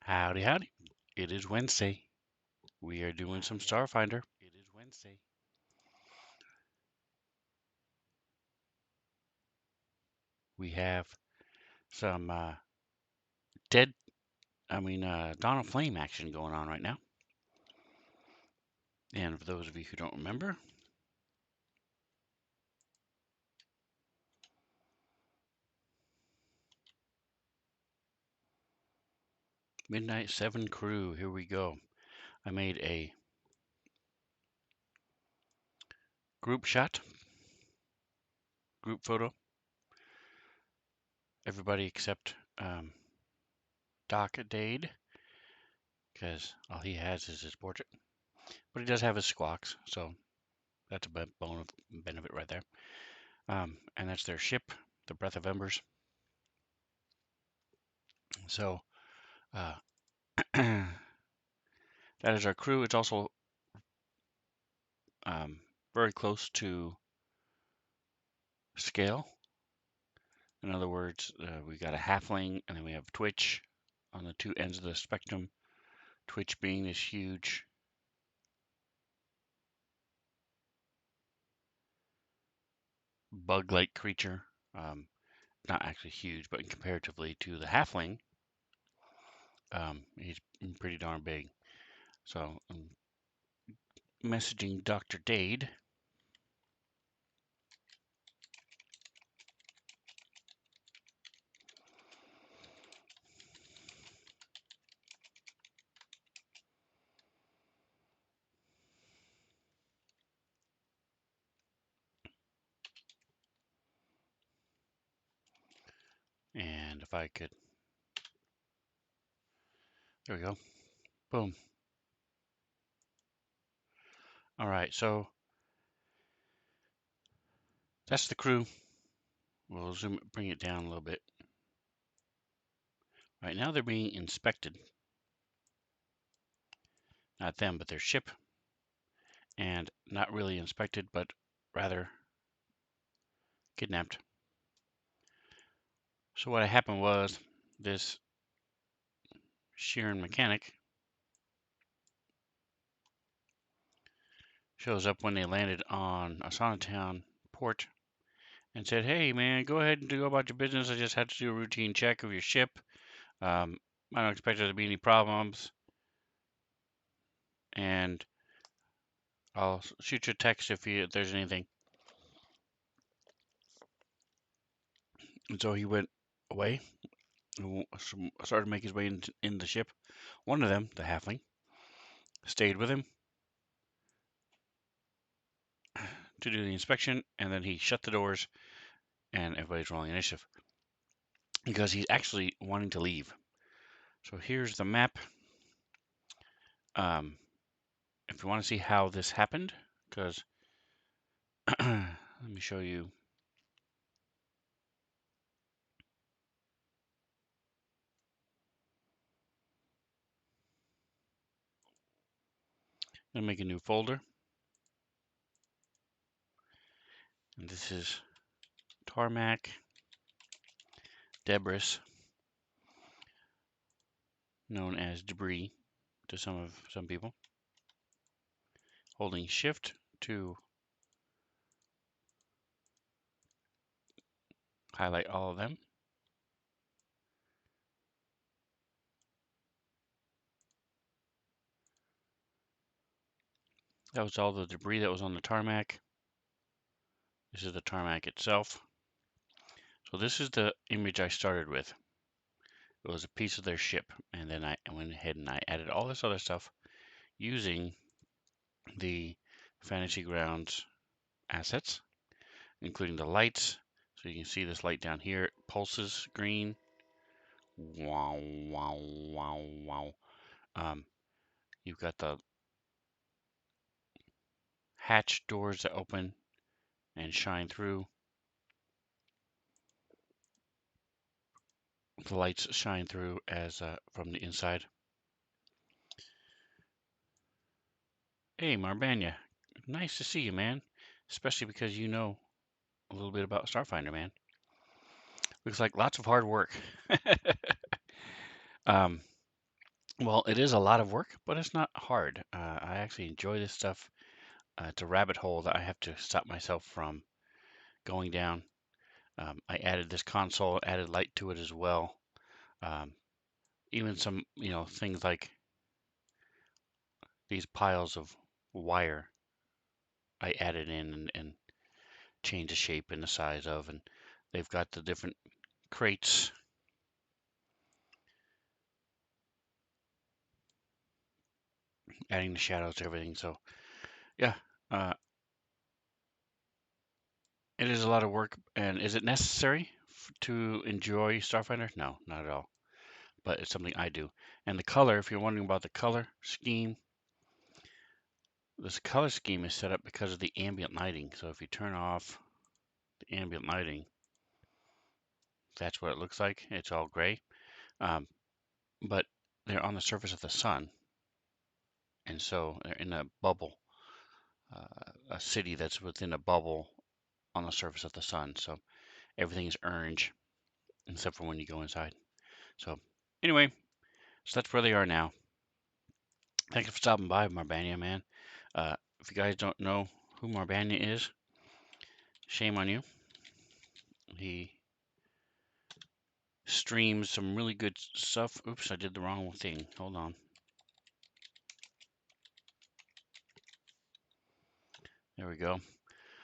Howdy, howdy. It is Wednesday. We are doing some Starfinder. It is Wednesday. We have some Dawn of Flame action going on right now. And for those of you who don't remember, Midnight 7 crew, here we go. I made a group shot, group photo. Everybody except Doc Dade, because all he has is his portrait. But he does have his squawks, so that's a bone of benefit right there. And that's their ship, the Breath of Embers. So that is our crew. It's also very close to scale. In other words, we got a halfling, and then we have Twitch on the two ends of the spectrum. Twitch being this huge bug-like creature. Not actually huge, but comparatively to the halfling, he's pretty darn big. So I'm messaging Dr. Dade. And if I could, there we go. Boom. All right, so that's the crew. We'll bring it down a little bit. Right now they're being inspected. Not them, but their ship. And not really inspected, but rather kidnapped. So what happened was this Sheeran mechanic shows up when they landed on Asana Town port and said, "Hey man, go ahead and go about your business. I just had to do a routine check of your ship. I don't expect there to be any problems, and I'll shoot you a text if there's anything." And so he went away and started to make his way in the ship. One of them, the halfling, stayed with him to do the inspection, and then he shut the doors, and everybody's rolling initiative because he's actually wanting to leave. So here's the map. If you want to see how this happened, because let me show you. I'm gonna make a new folder, and this is tarmac debris, known as debris to some people. Holding shift to highlight all of them. That was all the debris that was on the tarmac. This is the tarmac itself. So this is the image I started with. It was a piece of their ship, and then I went ahead and I added all this other stuff using the Fantasy Grounds assets, including the lights. So you can see this light down here, it pulses green. Wow, wow, wow, wow. You've got the hatch doors that open and shine through. The lights shine through as from the inside. Hey, Marbanya, nice to see you, man. Especially because you know a little bit about Starfinder, man. Looks like lots of hard work. um, Well, it is a lot of work, but it's not hard. I actually enjoy this stuff. It's a rabbit hole that I have to stop myself from going down. I added this console, added light to it as well. Um, Even some, things like these piles of wire I added in and changed the shape and the size of, and they've got the different crates, adding the shadows to everything. So yeah, uh, it is a lot of work. And is it necessary to enjoy Starfinder? No, not at all. But it's something I do. And the color, if you're wondering about the color scheme, this color scheme is set up because of the ambient lighting. So if you turn off the ambient lighting, that's what it looks like. It's all gray. Um, but they're on the surface of the sun, and so they're in a bubble, a city that's within a bubble on the surface of the sun. So everything is orange except for when you go inside. So anyway, so that's where they are now. Thank you for stopping by, Marbania, man. If you guys don't know who Marbania is, shame on you. He streams some really good stuff. Oops, I did the wrong thing. Hold on. There we go.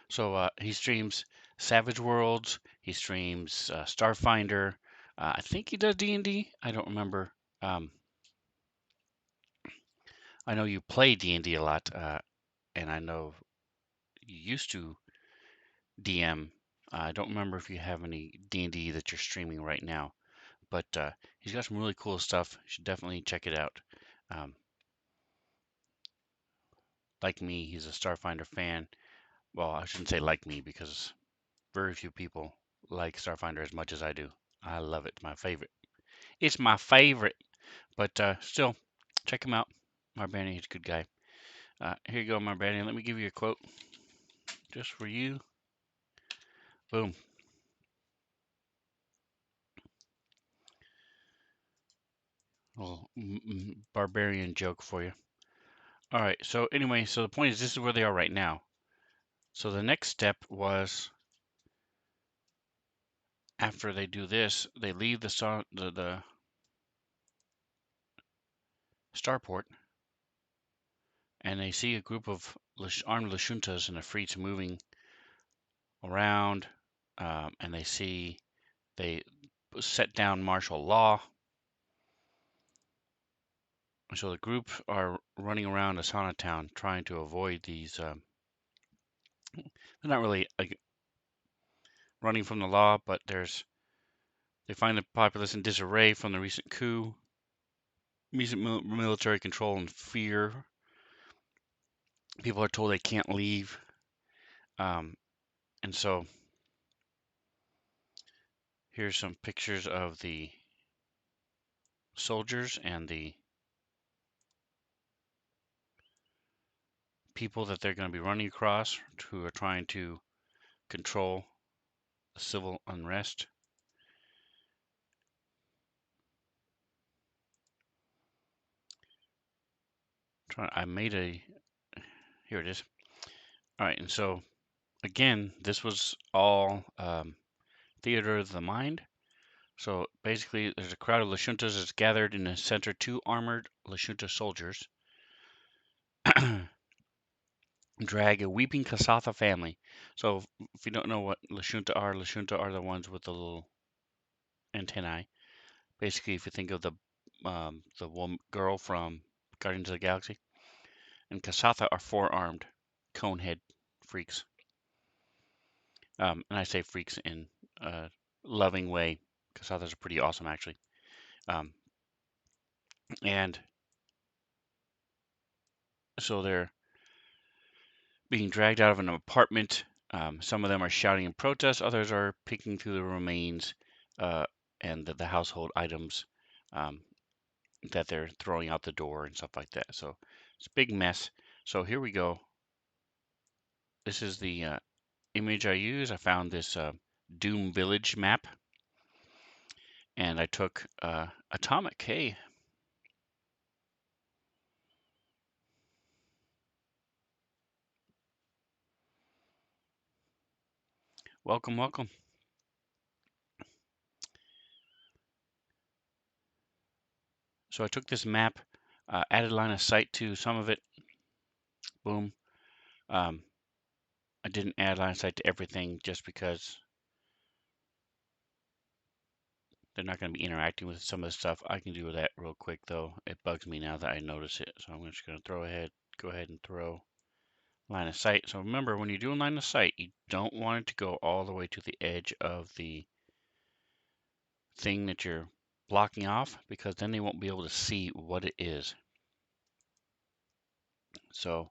So he streams Savage Worlds. He streams Starfinder. I think he does D&D. I don't remember. Um, I know you play D&D a lot, and I know you used to DM. I don't remember if you have any D&D that you're streaming right now, but he's got some really cool stuff. You should definitely check it out. Um, like me, he's a Starfinder fan. Well, I shouldn't say like me because very few people like Starfinder as much as I do. I love it. My favorite. It's my favorite. But still, check him out. Marbani, he's a good guy. Here you go, Marbani. Let me give you a quote just for you. Boom. Little barbarian joke for you. All right. So anyway, so the point is, this is where they are right now. So the next step was after they do this, they leave the starport, and they see a group of armed Lashuntas and the Freets moving around, and they set down martial law. So the group are running around Asana Town trying to avoid these. They're not really like running from the law, but they find the populace in disarray from the recent coup, recent military control and fear. People are told they can't leave, um, and so here's some pictures of the soldiers and the people that they're going to be running across who are trying to control the civil unrest. I made a, here it is. All right, and so again, this was all theater of the mind. So basically, there's a crowd of Lashuntas that's gathered in the center. Two armored Lashunta soldiers drag a weeping Kasatha family. So if you don't know what Lashunta are the ones with the little antennae. Basically, if you think of the girl from Guardians of the Galaxy, and Kasatha are four-armed conehead freaks. And I say freaks in a loving way. Kasathas are pretty awesome, actually. Um, and so they're being dragged out of an apartment. Some of them are shouting in protest, others are picking through the remains uh, and the household items um, that they're throwing out the door and stuff like that. So it's a big mess. So here we go. This is the image I use. I found this Doom Village map, and I took Atomic. Hey, Welcome, welcome. So I took this map, added line of sight to some of it. Boom. Um, I didn't add line of sight to everything just because they're not going to be interacting with some of the stuff. I can do that real quick though. It bugs me now that I notice it. So I'm just going to go ahead and throw line of sight. So remember, when you're doing line of sight, you don't want it to go all the way to the edge of the thing that you're blocking off, because then they won't be able to see what it is. So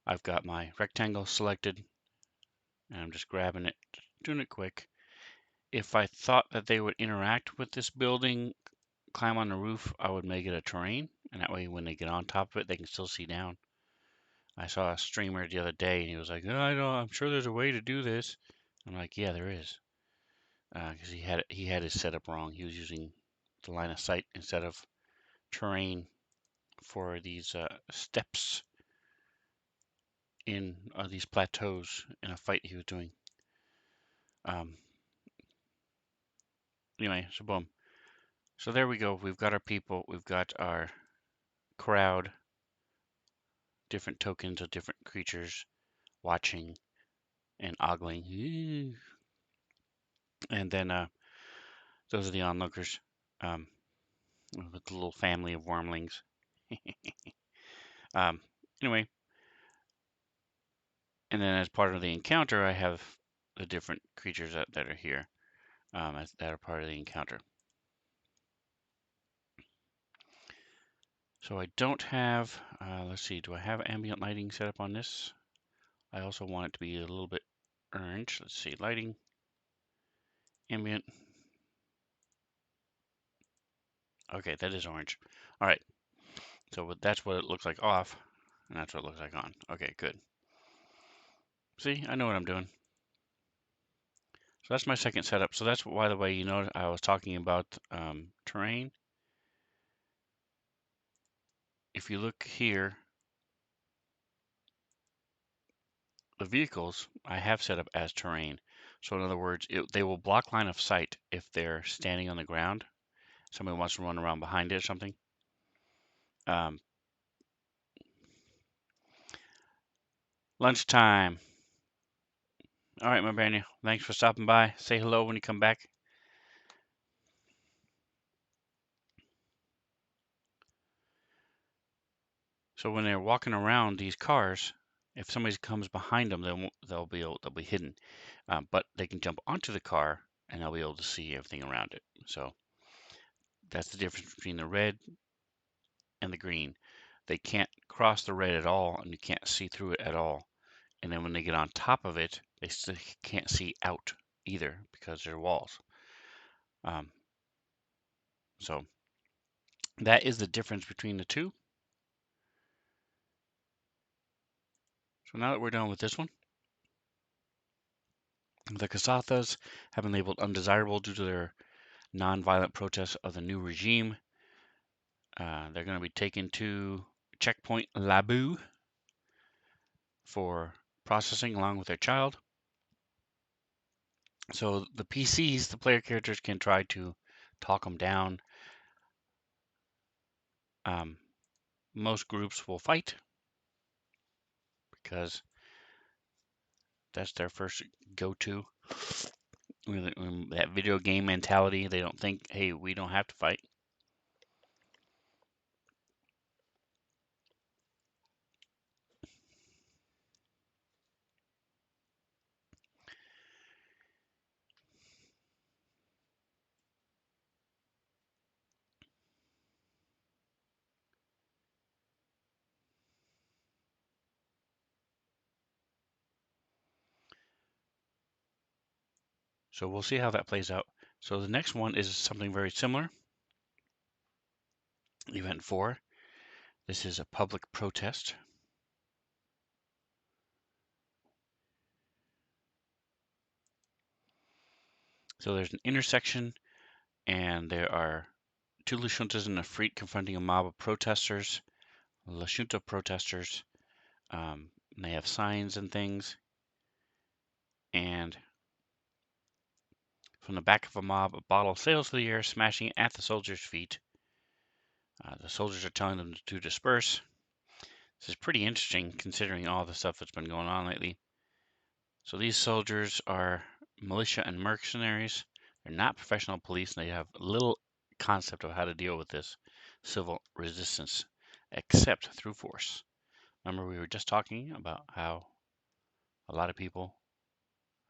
I've got my rectangle selected and I'm just grabbing it, doing it quick. If I thought that they would interact with this building, climb on the roof, I would make it a terrain, and that way when they get on top of it, they can still see down. I saw a streamer the other day, and he was like, "Oh, I'm sure there's a way to do this." I'm like, "Yeah, there is," because he had his setup wrong. He was using the line of sight instead of terrain for these steps in these plateaus in a fight he was doing. Um, anyway, so boom. So there we go. We've got our people. We've got our crowd. Different tokens of different creatures watching and ogling. And then those are the onlookers um, with the little family of wormlings. um, anyway, and then as part of the encounter, I have the different creatures that are here that are part of the encounter. So I don't have, let's see, do I have ambient lighting set up on this? I also want it to be a little bit orange. Let's see, lighting, ambient. Okay, that is orange. All right, so that's what it looks like off, and that's what it looks like on. Okay, good. See, I know what I'm doing. So that's my second setup. So that's why, the way, you know, I was talking about terrain. If you look here, the vehicles I have set up as terrain. So in other words, they will block line of sight if they're standing on the ground. Somebody wants to run around behind it or something. Um, Lunchtime. All right, my Brandon. Thanks for stopping by. Say hello when you come back. So when they're walking around these cars, if somebody comes behind them, they'll be hidden. But they can jump onto the car and they'll be able to see everything around it. So that's the difference between the red and the green. They can't cross the red at all, and you can't see through it at all. And then when they get on top of it, they still can't see out either because they're walls. Um, so that is the difference between the two. So now that we're done with this one, the Kasathas have been labeled undesirable due to their non-violent protests of the new regime. They're going to be taken to checkpoint Labu for processing along with their child. So the PCs, the player characters, can try to talk them down. Most groups will fight because that's their first go-to. That video game mentality, they don't think, hey, we don't have to fight. So we'll see how that plays out. So the next one is something very similar. Event 4. This is a public protest. So there's an intersection, and there are two Lashuntas and a Freet confronting a mob of protesters. Lashunta protesters. They have signs and things. And From the back of a mob, a bottle sails through the air, smashing at the soldiers' feet. The soldiers are telling them to disperse. This is pretty interesting considering all the stuff that's been going on lately. So these soldiers are militia and mercenaries. They're not professional police, and they have little concept of how to deal with this civil resistance, except through force. Remember, we were just talking about how a lot of people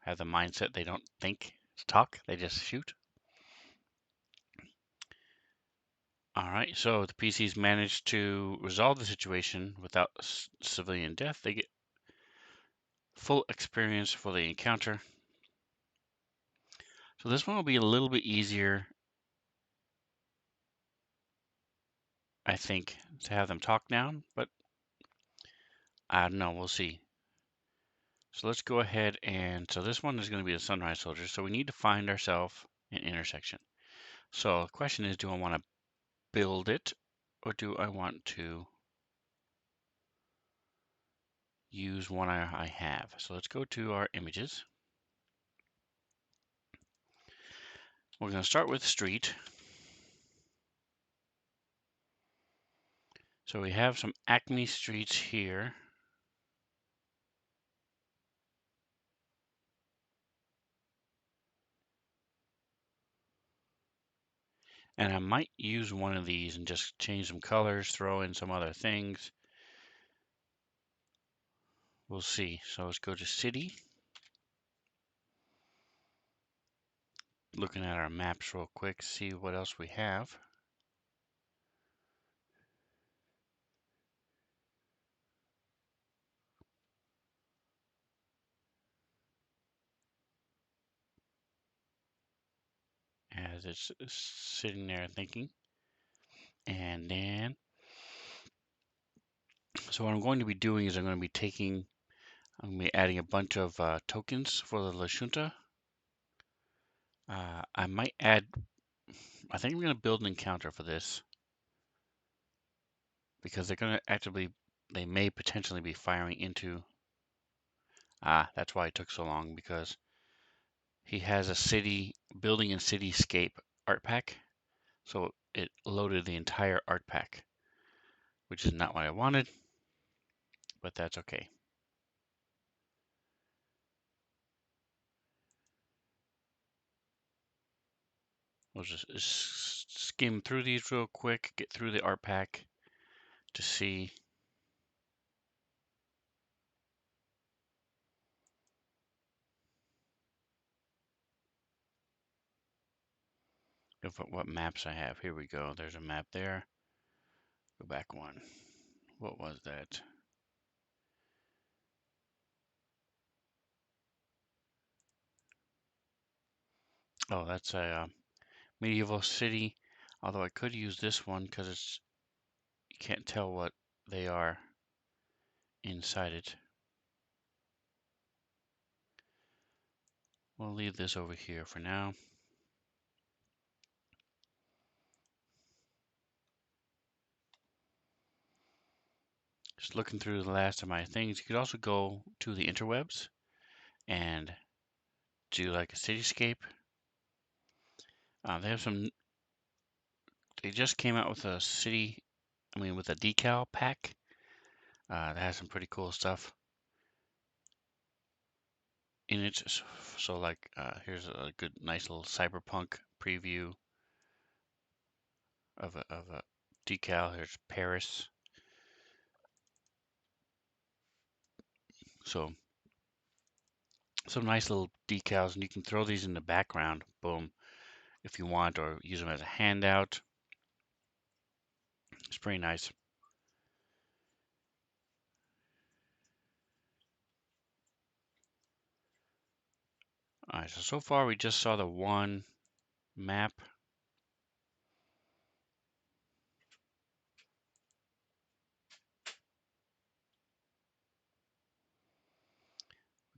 have the mindset they don't think to talk, they just shoot. All right, so the PCs managed to resolve the situation without civilian death. They get full experience for the encounter. So this one will be a little bit easier, I think, to have them talk down, but I don't know, we'll see. So let's go ahead and, so this one is going to be the Sunrise Soldiers. So we need to find ourselves an intersection. So the question is, do I want to build it or do I want to use one I have? So let's go to our images. We're going to start with street. So we have some Acme streets here. And I might use one of these and just change some colors, throw in some other things. We'll see. So let's go to city. Looking at our maps real quick, see what else we have. As it's sitting there thinking. And then, so what I'm going to be doing is I'm going to be adding a bunch of tokens for the La Junta. I might add, I think I'm going to build an encounter for this because they're going to actively, they may potentially be firing into, that's why it took so long, because he has a city, building and cityscape art pack. So it loaded the entire art pack, which is not what I wanted, but that's okay. We'll just skim through these real quick, get through the art pack to see what maps I have. Here we go. There's a map there. Go back one. What was that? Oh, that's a medieval city. Although I could use this one because it's you can't tell what they are inside it. We'll leave this over here for now. Just looking through the last of my things. You could also go to the interwebs and do like a cityscape. They have some. They just came out with a with a decal pack that has some pretty cool stuff in it. So like, here's a good, nice little cyberpunk preview of a decal. Here's Paris. So some nice little decals, and you can throw these in the background, boom, if you want, or use them as a handout. It's pretty nice. All right, so far we just saw the one map.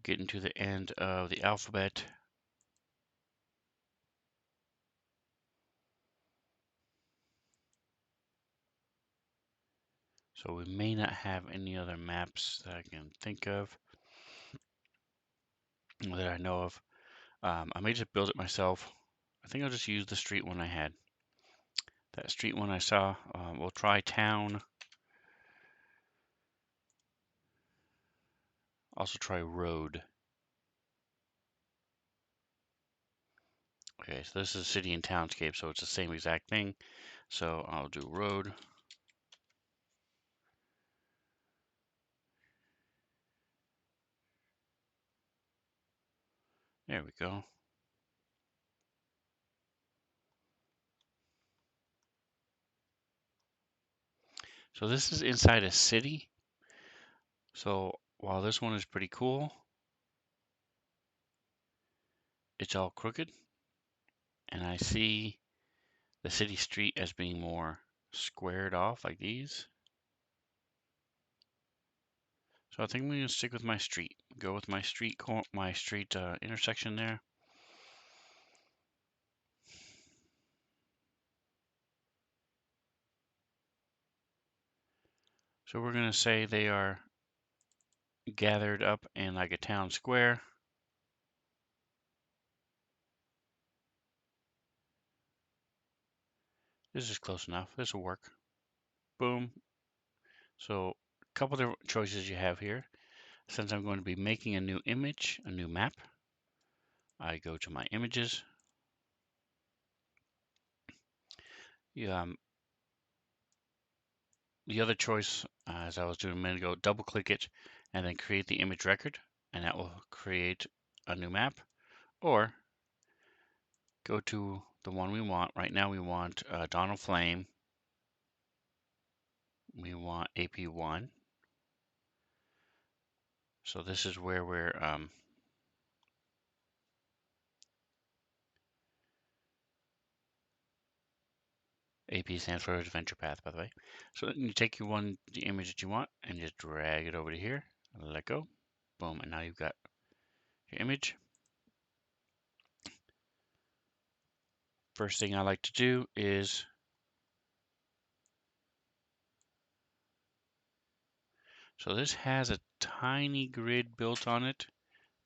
Getting to the end of the alphabet. So we may not have any other maps that I can think of that I know of. I may just build it myself. I think I'll just use the street one I had. That street one I saw. We'll try town. Also try road. Okay, so this is city and townscape, so it's the same exact thing. So I'll do road. There we go. So this is inside a city. So while this one is pretty cool, it's all crooked. And I see the city street as being more squared off like these. So I think I'm going to stick with my street. Go with my street intersection there. So we're going to say they are gathered up in like a town square. This is close enough. This will work. Boom. So a couple different choices you have here. Since I'm going to be making a new image, a new map, I go to my images. The other choice, as I was doing a minute ago, double click it and then create the image record, and that will create a new map. Or go to the one we want. Right now we want Donald Flame. We want AP1. So this is where we're AP stands for Adventure Path, by the way. So then you take the image that you want and just drag it over to here. Let go. Boom, and now you've got your image. First thing I like to do is so this has a tiny grid built on it,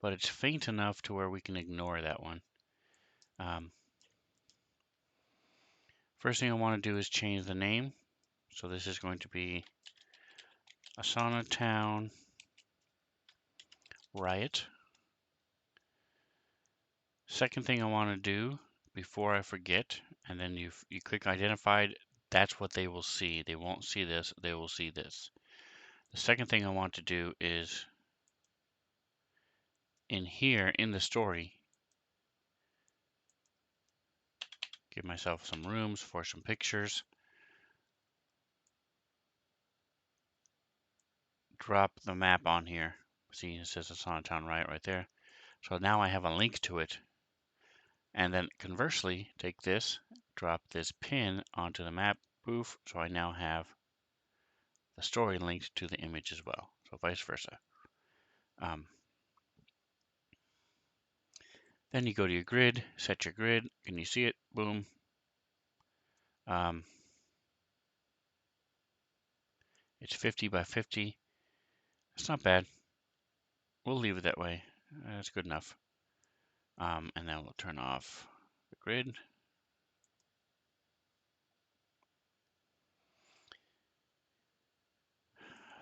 but it's faint enough to where we can ignore that one. First thing I want to do is change the name. So this is going to be Asana Town Riot. Second thing I want to do before I forget, and then you click identified, that's what they will see. They won't see this, they will see this. The second thing I want to do is in here in the story, give myself some rooms for some pictures. Drop the map on here. See, it says Asana Town Riot right there. So now I have a link to it. And then conversely, take this, drop this pin onto the map, poof, so I now have the story linked to the image as well, so vice versa. Then you go to your grid, set your grid, can you see it? Boom. It's 50 by 50. It's not bad. We'll leave it that way. That's good enough. And then we'll turn off the grid.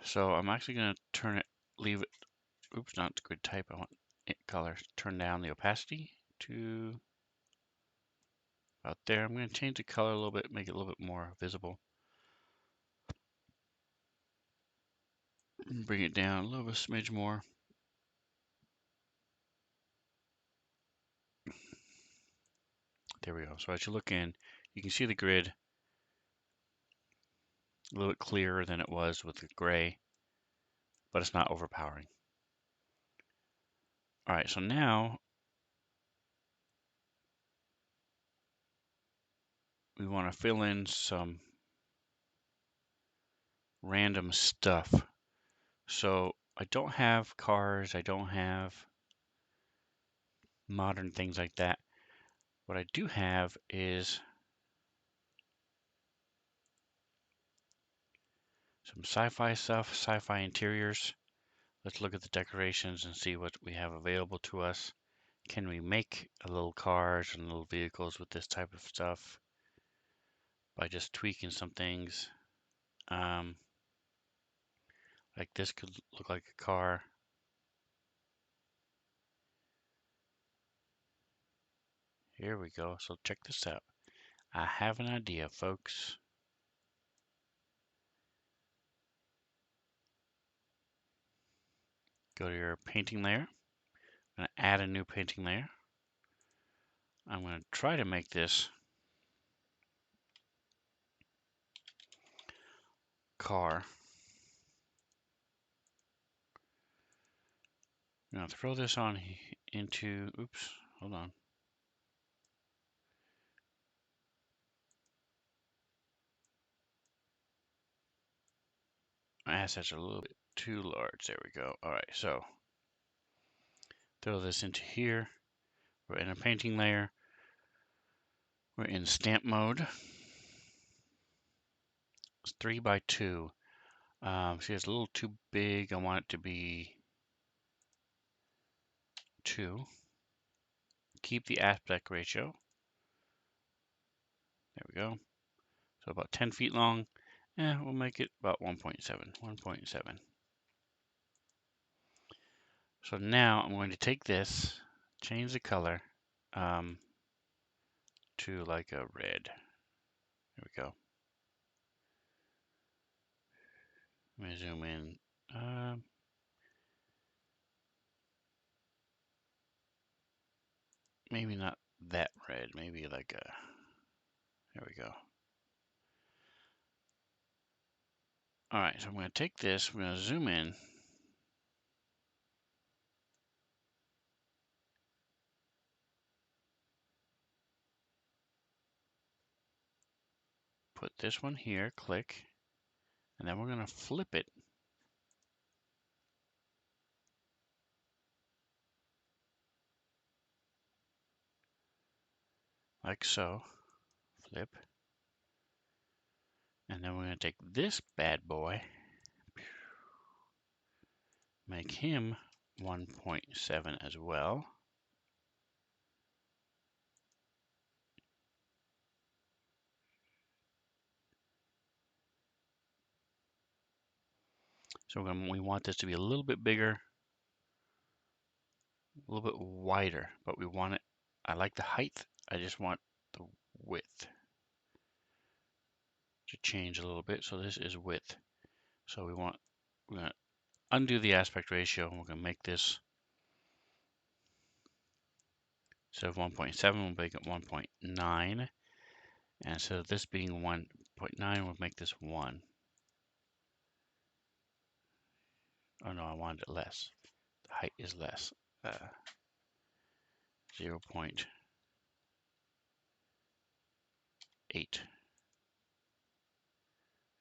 So I'm actually going to leave it, oops, not the grid type, I want it color. Turn down the opacity to about there. I'm going to change the color a little bit, make it a little bit more visible. Bring it down a little bit, smidge more. There we go. So as you look in, you can see the grid a little bit clearer than it was with the gray, but it's not overpowering. All right, so now we want to fill in some random stuff. So I don't have cars, I don't have modern things like that. What I do have is some sci-fi stuff, sci-fi interiors. Let's look at the decorations and see what we have available to us. can we make little cars and little vehicles with this type of stuff by just tweaking some things. Like this could look like a car. Here we go. So check this out. I have an idea, folks. Go to your painting layer. I'm going to add a new painting layer. I'm going to try to make this car. I'm going to throw this on into, oops, hold on. My assets are a little bit too large. There we go. All right, so throw this into here. We're in a painting layer. We're in stamp mode. It's 3 by 2. See, it's a little too big. I want it to be 2. Keep the aspect ratio. There we go. So about 10 feet long. We'll make it about 1.7. 1.7. So now I'm going to take this, change the color to like a red. There we go. Let me zoom in. Maybe not that red. Maybe like a. There we go. All right, so I'm going to take this. I'm going to zoom in. Put this one here. Click. And then we're going to flip it. Like so. Flip. And then we're going to take this bad boy. Make him 1.7 as well. So we want this to be a little bit bigger, a little bit wider, but we want it, I like the height, I just want the width to change a little bit. So this is width. So we're going to undo the aspect ratio, and we're going to make this, instead of 1.7, we'll make it 1.9. And instead of this being 1.9, we'll make this 1. Oh no, I wanted it less. The height is less. 0.8. There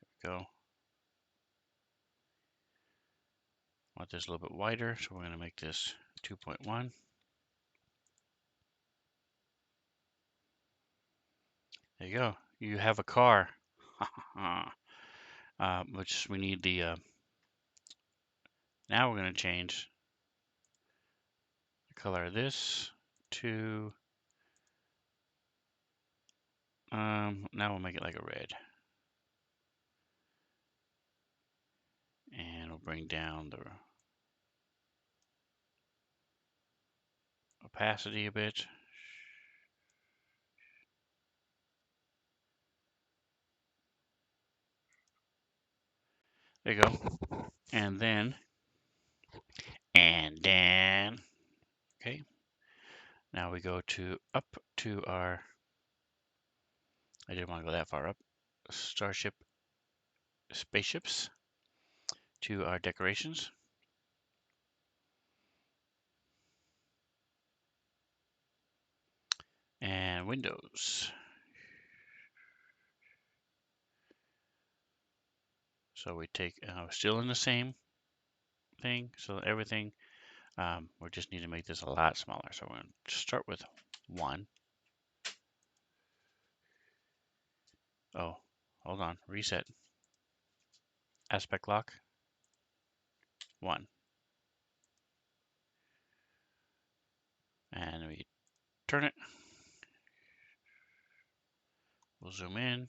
we go. Want this a little bit wider, so we're going to make this 2.1. There you go. You have a car. Which we need the. Now we're going to change the color of this to. Now we'll make it like a red. And we'll bring down the opacity a bit. There you go. And then, okay. Now we go to up to our, I didn't want to go that far up, spaceships, to our decorations. And windows. So we take, still in the same thing. So everything, we just need to make this a lot smaller. So we're going to start with 1. Oh, hold on, reset. Aspect lock, 1. And turn it. We'll zoom in.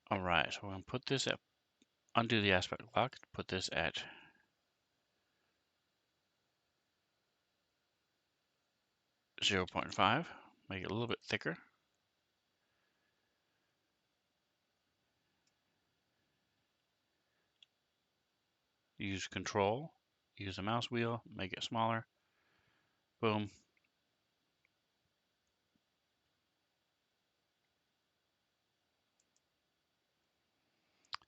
All right, so we're going to put this at, undo the aspect lock, put this at 0.5, make it a little bit thicker. Use control, use the mouse wheel, make it smaller. Boom.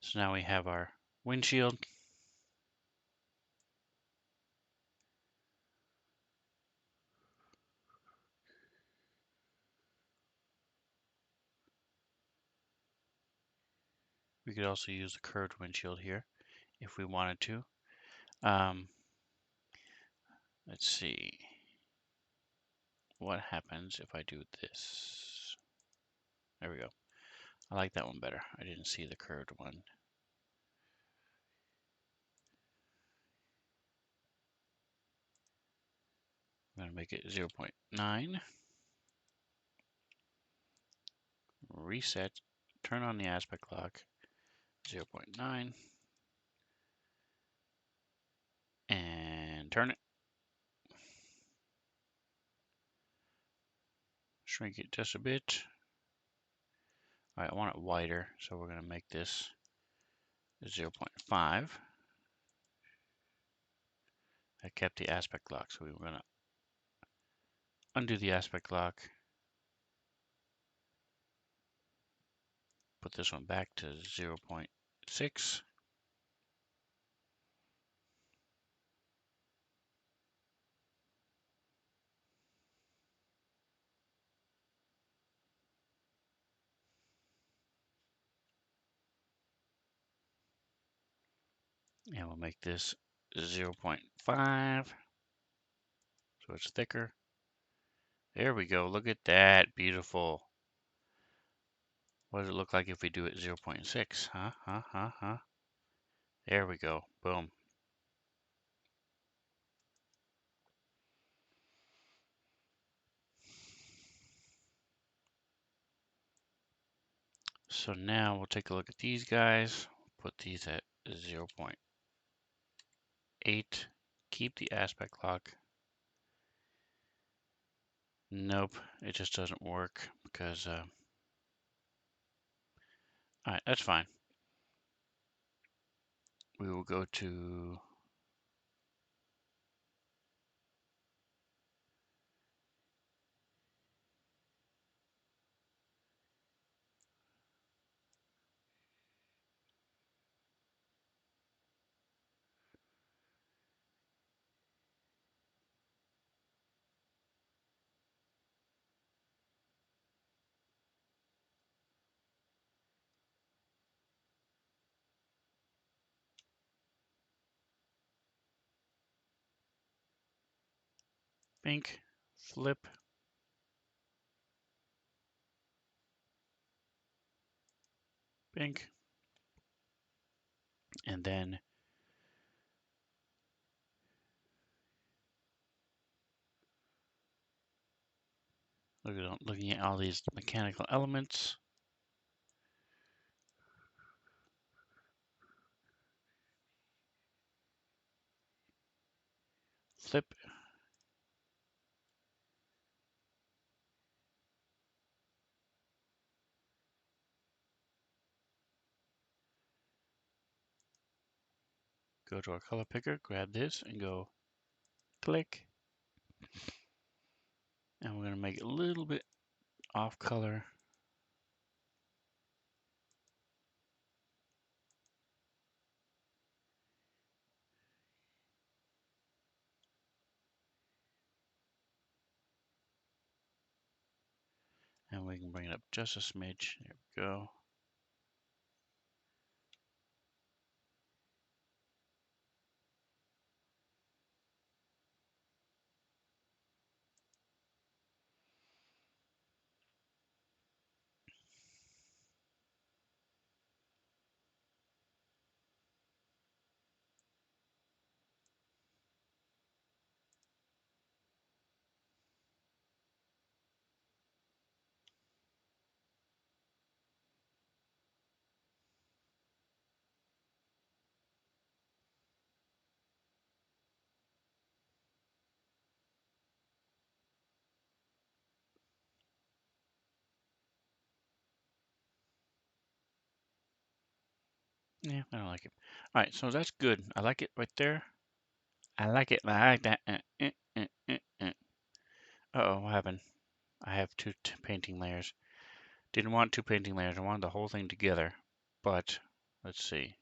So now we have our windshield. We could also use the curved windshield here if we wanted to. Let's see what happens if I do this. There we go. I like that one better. I didn't see the curved one. I'm going to make it 0.9. Reset. Turn on the aspect lock. 0.9. And turn it. Shrink it just a bit. All right, I want it wider, so we're going to make this 0.5. I kept the aspect lock, so we were going to undo the aspect lock. Put this one back to 0.6. And we'll make this 0.5. So it's thicker. There we go. Look at that. Beautiful. What does it look like if we do it 0.6? Huh? There we go. Boom. So now we'll take a look at these guys. Put these at 0.8. Keep the aspect lock. Nope, it just doesn't work because, all right, that's fine. We will go to pink, flip, pink, and then looking at all these mechanical elements. Flip. Go to our color picker, grab this and go click. And we're going to make it a little bit off color. And we can bring it up just a smidge. There we go. Yeah, I don't like it. All right, so that's good. I like it right there. I like it. I like that. Uh-oh, what happened? I have two painting layers. Didn't want two painting layers. I wanted the whole thing together. But let's see.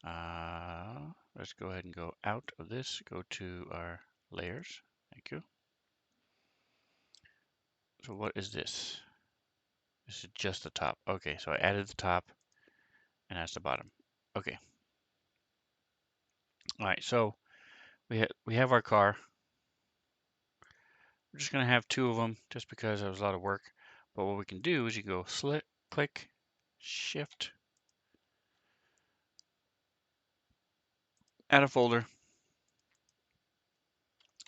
Let's go ahead and go out of this. Go to our layers. Thank you. So what is this? This is just the top. Okay, so I added the top, and that's the bottom. Okay. All right. So we have our car. We're just gonna have two of them, just because it was a lot of work. But what we can do is you go click, shift, add a folder.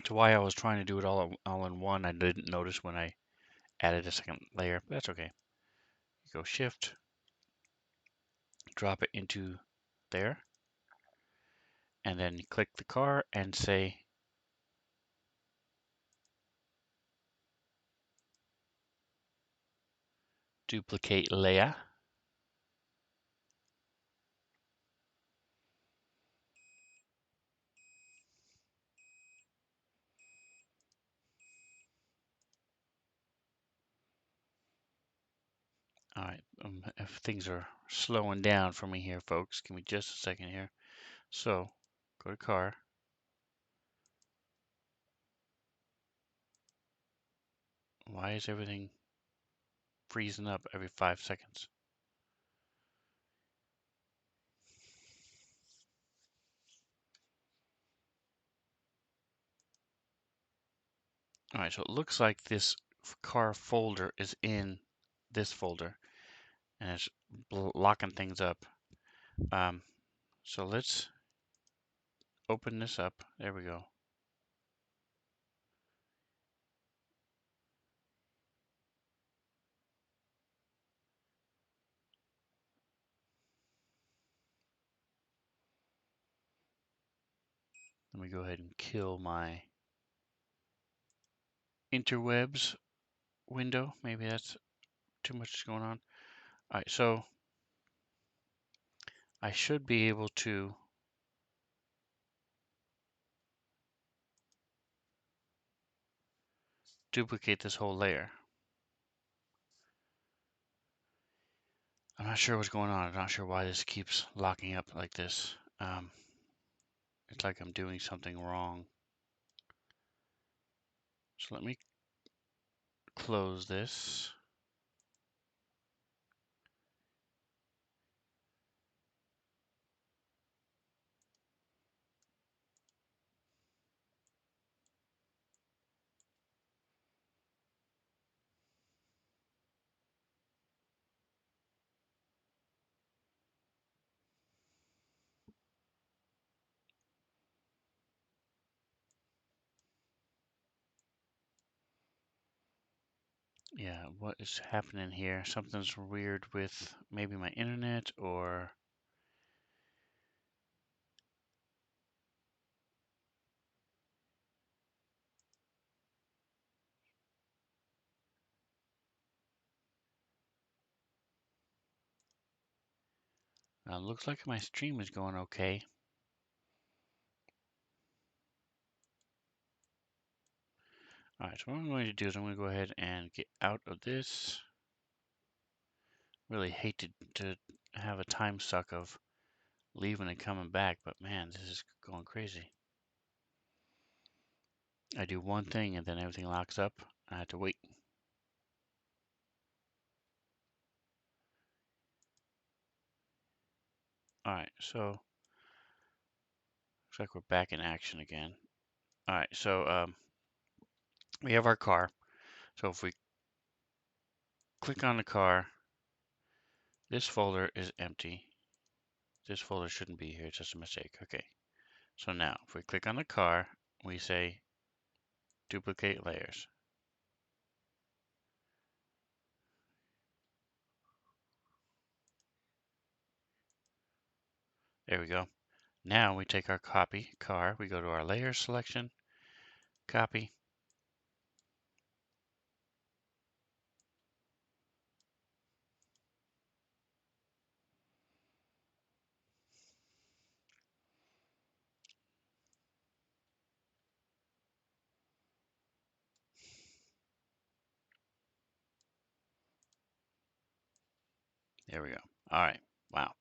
To why I was trying to do it all in one, I didn't notice when I added a second layer. But that's okay. You go shift, drop it into there, and then you click the car and say duplicate layer. All right, if things are slowing down for me here, folks, give me just a second here. So go to car. Why is everything freezing up every 5 seconds? All right, so it looks like this car folder is in this folder, and it's locking things up. So let's open this up. There we go. Let me go ahead and kill my interwebs window. Maybe that's too much going on. All right, so I should be able to duplicate this whole layer. I'm not sure what's going on. I'm not sure why this keeps locking up like this. It's like I'm doing something wrong. So let me close this. Yeah, what is happening here? Something's weird with maybe my internet or looks like my stream is going okay. All right, so what I'm going to do is I'm going to go ahead and get out of this. Really hate to have a time suck of leaving and coming back, but man, this is going crazy. I do one thing and then everything locks up. I have to wait. All right, so looks like we're back in action again. All right, so we have our car. So if we click on the car, this folder is empty. This folder shouldn't be here, it's just a mistake. Okay, so now if we click on the car, we say duplicate layers. There we go. Now we take our copy car, we go to our layer selection, copy, There we go. All right. Wow.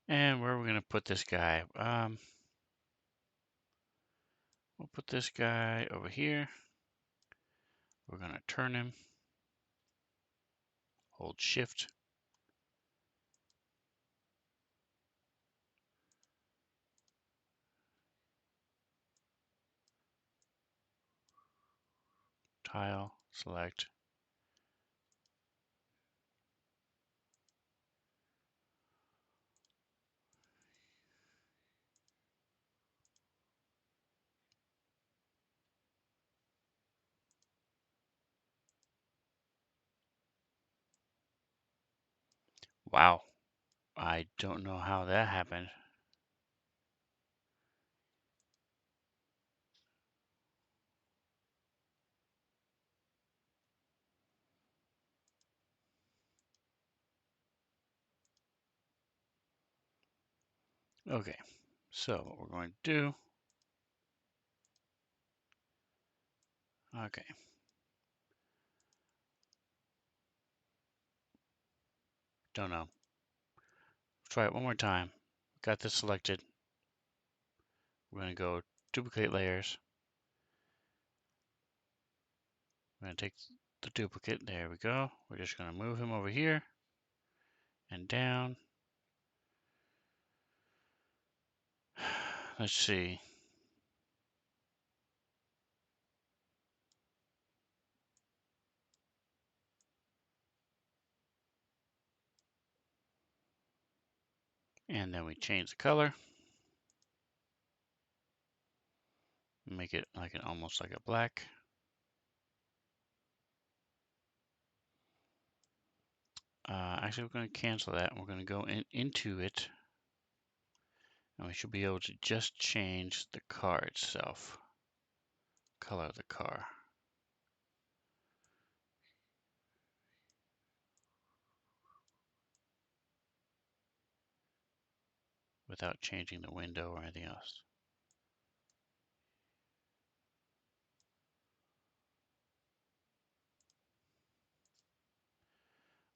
And where are we going to put this guy? We'll put this guy over here. We're going to turn him. Hold shift. Tile, select. Wow. I don't know how that happened. Okay. So what we're going to do. Okay. Don't know. Try it one more time. Got this selected. We're going to go duplicate layers. We're going to take the duplicate. There we go. We're just going to move him over here and down. Let's see. And then we change the color. Make it like almost like a black. Actually, we're going to cancel that. And we're going to go into it. And we should be able to just change the car itself. Color of the car. Without changing the window or anything else.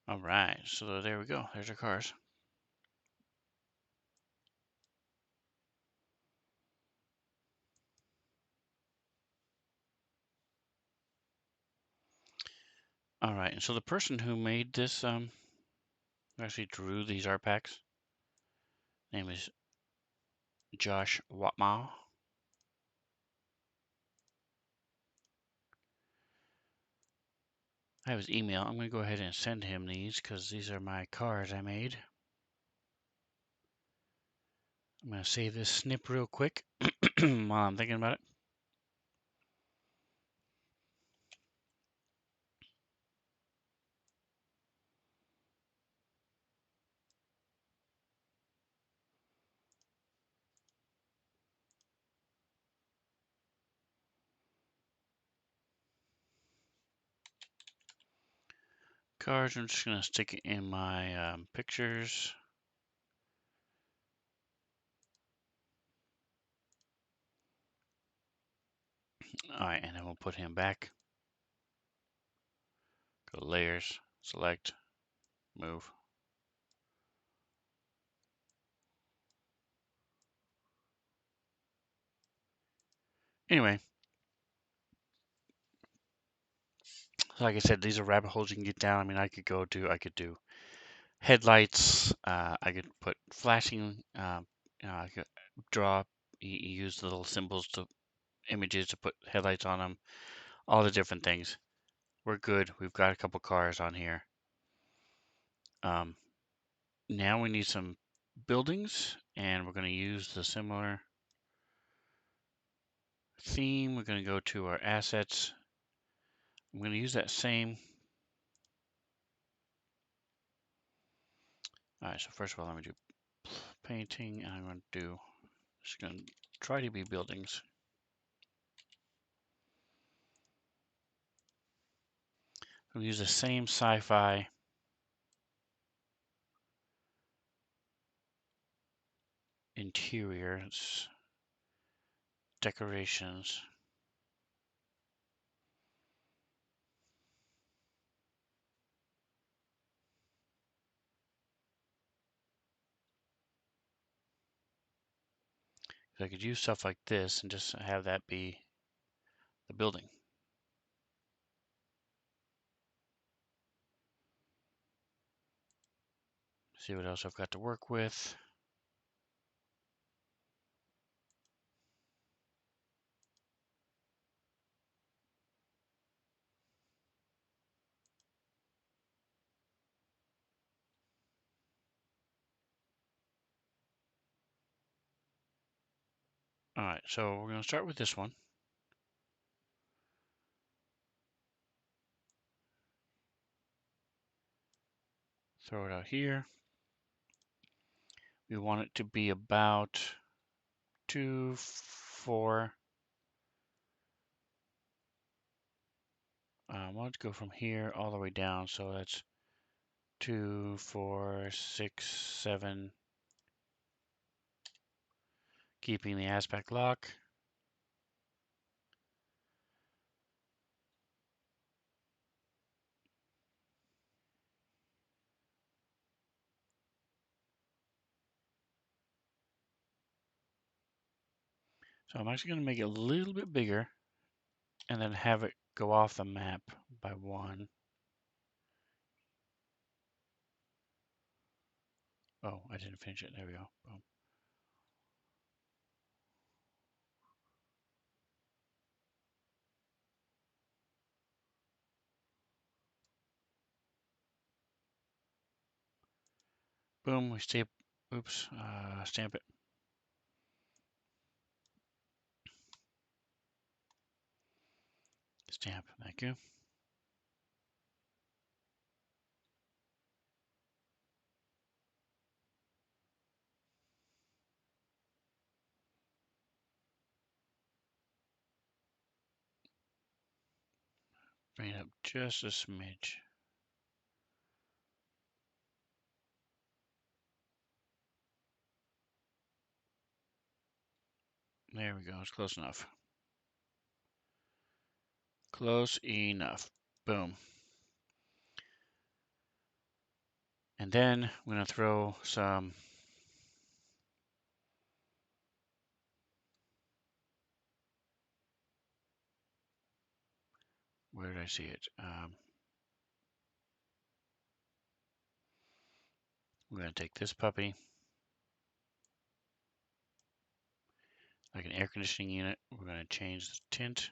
All right, so there we go. There's our cars. All right, and so the person who made this, who actually drew these art packs, name is Josh Watmau. I have his email. I'm going to go ahead and send him these because these are my cars I made. I'm going to save this snip real quick while I'm thinking about it. Cars, I'm just going to stick it in my pictures. All right, and then we'll put him back. Go to layers, select, move. Anyway, like I said, these are rabbit holes you can get down. I mean, I could do headlights. I could put flashing. I could draw, use the little symbols to images to put headlights on them. All the different things. We're good. We've got a couple cars on here. Now we need some buildings, and we're going to use the similar theme. We're going to go to our assets. I'm going to use that same. All right, so first of all, let me do painting, and I'm going to do, just going to try to be buildings. We'll use the same sci-fi interiors, decorations. I could use stuff like this and just have that be the building. See what else I've got to work with. All right, so we're going to start with this one. Throw it out here. We want it to be about 2, 4. I want to go from here all the way down, so that's 2, 4, 6, 7. Keeping the aspect lock. So I'm actually going to make it a little bit bigger and then have it go off the map by 1. Oh, I didn't finish it. There we go. Boom. Boom, we stamp, oops, stamp it. Stamp, thank you. Bring it up just a smidge. There we go, it's close enough. Close enough. Boom. And then I'm going to throw some where did I see it? We're going to take this puppy, like an air conditioning unit. We're going to change the tint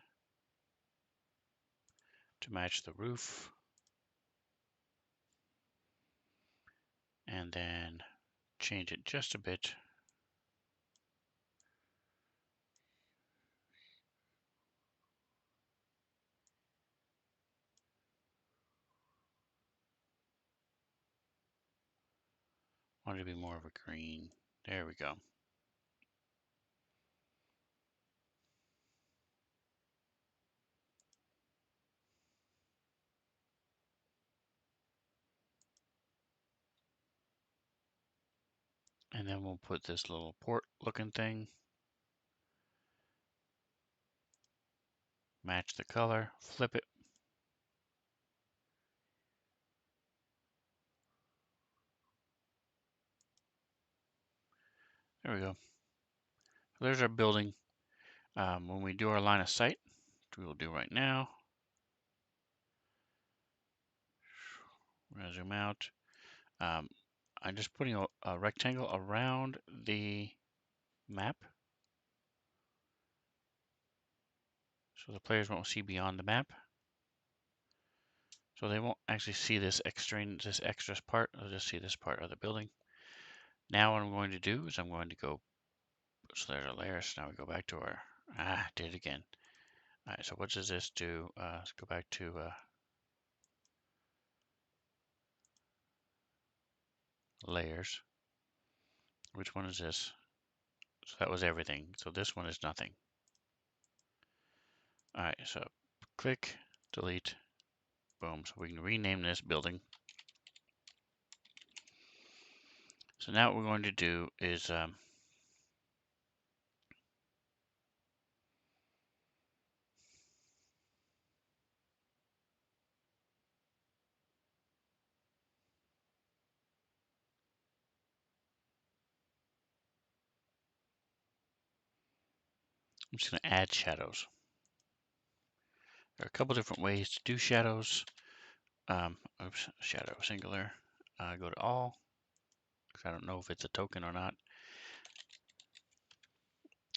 to match the roof. And then change it just a bit. Want it to be more of a green. There we go. And then we'll put this little port looking thing. Match the color, flip it. There we go. So there's our building. When we do our line of sight, which we will do right now, we're going to zoom out. I'm just putting a rectangle around the map so the players won't see beyond the map. So they won't actually see this extra part. They'll just see this part of the building. Now what I'm going to do is I'm going to go, so there's our layers. Now we go back to our, did it again. All right, so what does this do? Let's go back to layers. Which one is this? So that was everything. So this one is nothing. All right, so click, delete, boom. So we can rename this building. So now what we're going to do is I'm just going to add shadows. There are a couple different ways to do shadows. Oops, shadow singular. Go to all, because I don't know if it's a token or not,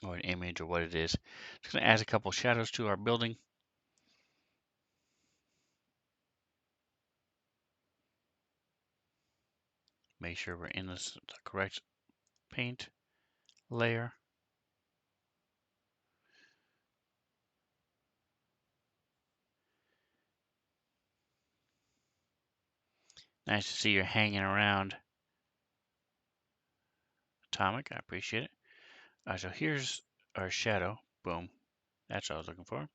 or an image or what it is. Just going to add a couple shadows to our building. Make sure we're in the correct paint layer. Nice to see you're hanging around, Atomic. I appreciate it. So here's our shadow. Boom. That's what I was looking for.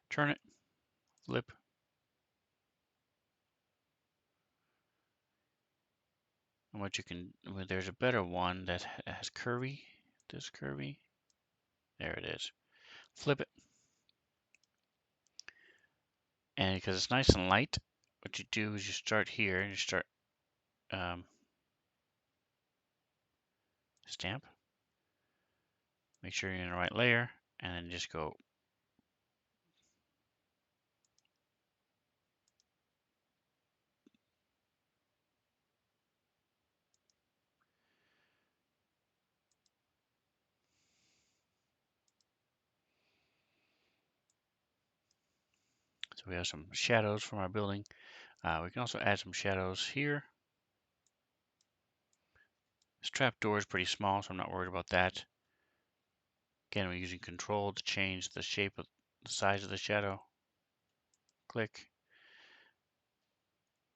Turn it, flip. And what you can, well, there's a better one that has curvy. This curvy. There it is. Flip it. And because it's nice and light, what you do is you start here and you start stamp. Make sure you're in the right layer, and then just go. So we have some shadows from our building. We can also add some shadows here. This trap door is pretty small, so I'm not worried about that. Again, we're using control to change the shape of the size of the shadow. Click.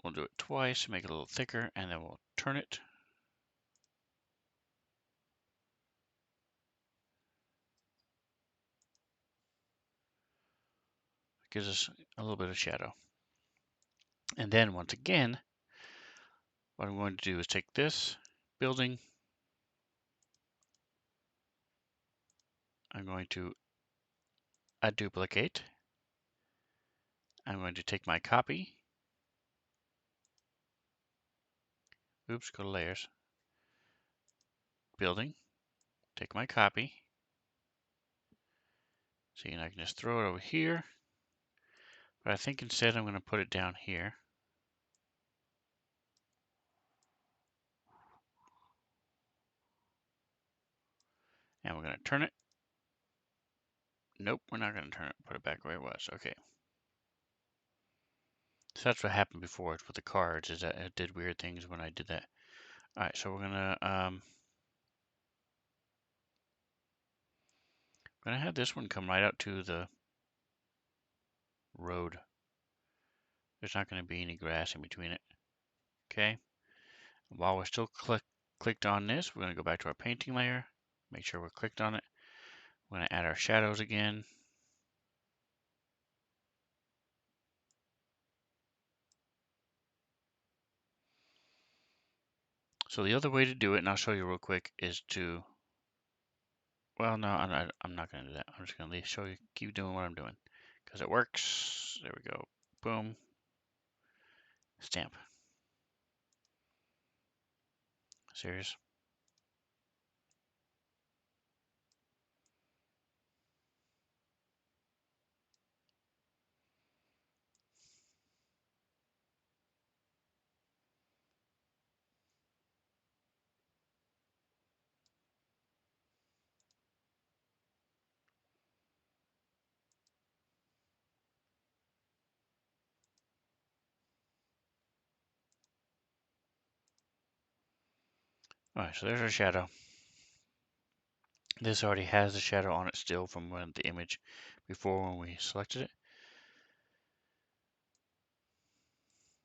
We'll do it twice, make it a little thicker, and then we'll turn it. It gives us a little bit of shadow. And then once again, what I'm going to do is take this building. I'm going to duplicate. I'm going to take my copy. Oops, go to layers. Building. Take my copy. See, and I can just throw it over here. But I think instead I'm going to put it down here. And we're going to turn it. Nope, we're not going to turn it. Put it back where it was. Okay. So that's what happened before with the cards, is that it did weird things when I did that. All right, so we're gonna have this one come right out to the road. There's not going to be any grass in between it. Okay. While we're still clicked on this, we're going to go back to our painting layer. Make sure we're clicked on it. We're going to add our shadows again. So the other way to do it, and I'll show you real quick, is to, well, no, I'm not going to do that. I'm just going to show you, keep doing what I'm doing, because it works. There we go. Boom. Stamp. Serious. All right, so there's our shadow. This already has the shadow on it still from when the image before when we selected it.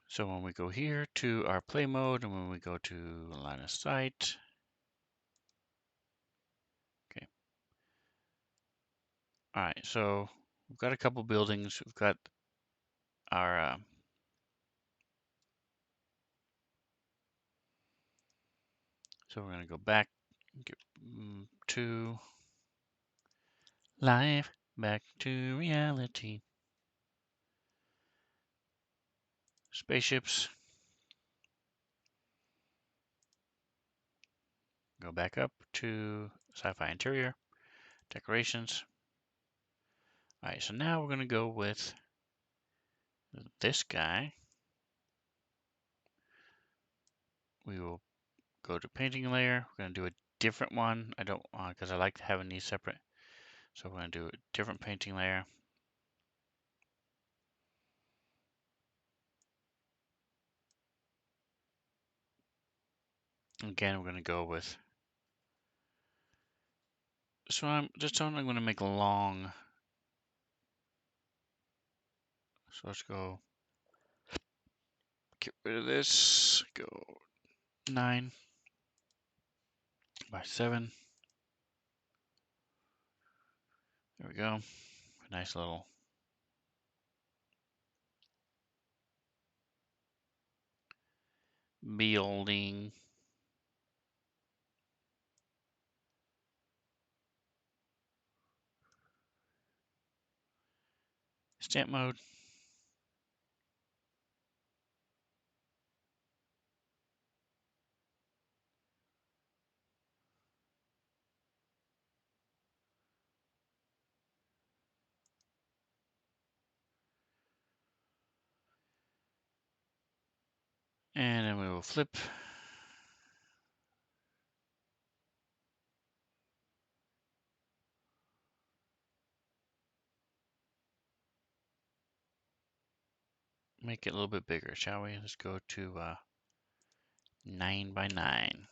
So when we go here to our play mode and when we go to line of sight, okay. All right, so we've got a couple buildings. We've got our so we're gonna go back to life, back to reality. Spaceships. Go back up to sci-fi interior, decorations. All right, so now we're going to go with this guy. We will go to painting layer. We're going to do a different one. I don't want, because I like having these separate. So we're going to do a different painting layer. Again, we're going to go with this one. This one I'm going to make long. So let's go get rid of this. Go 9 by 7. There we go. A nice little building. Stamp mode. And then we will flip. Make it a little bit bigger, shall we? Let's go to 9 by 9.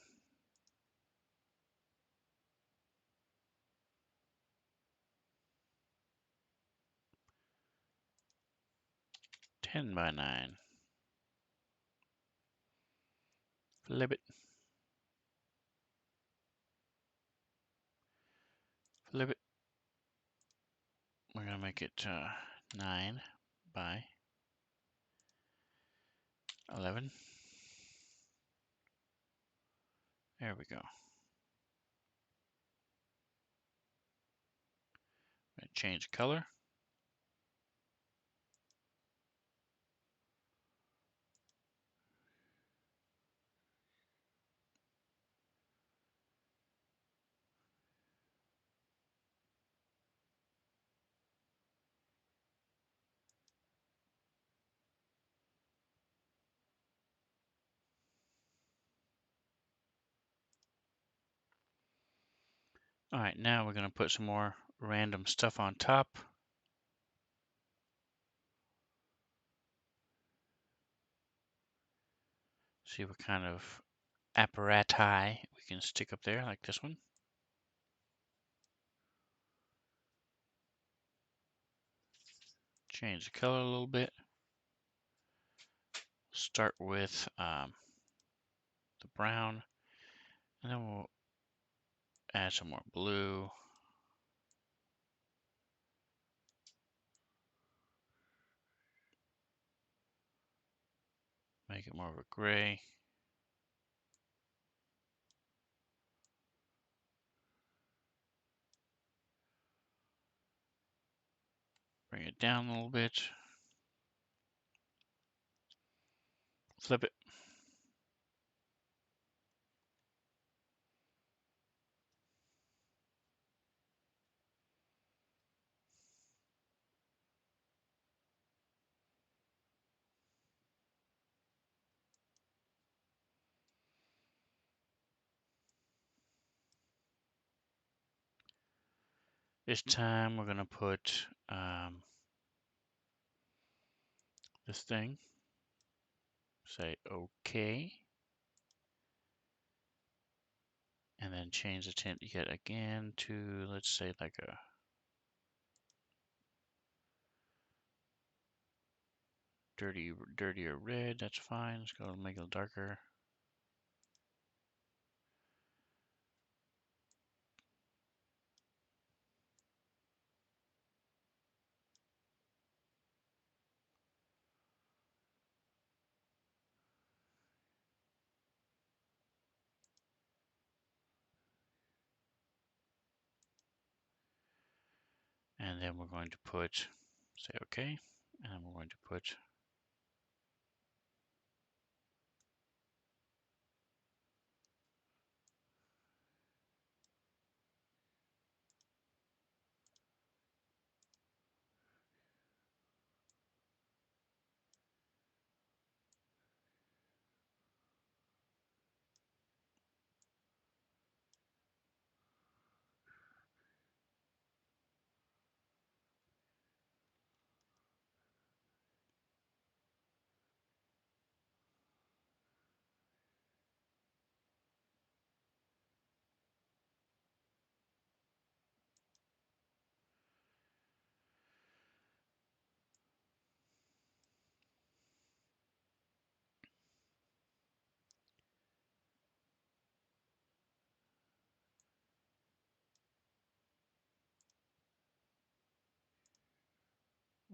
10 by 9. Flip it. Flip it. We're going to make it 9 by 11. There we go. Change color. All right, now we're going to put some more random stuff on top. See what kind of apparati we can stick up there, like this one. Change the color a little bit. Start with the brown, and then we'll add some more blue. Make it more of a gray. Bring it down a little bit. Flip it. This time we're going to put this thing. Say OK. And then change the tint yet again to, let's say, like a dirtier red. That's fine. Let's go make it darker. And then we're going to put, say OK, and then we're going to put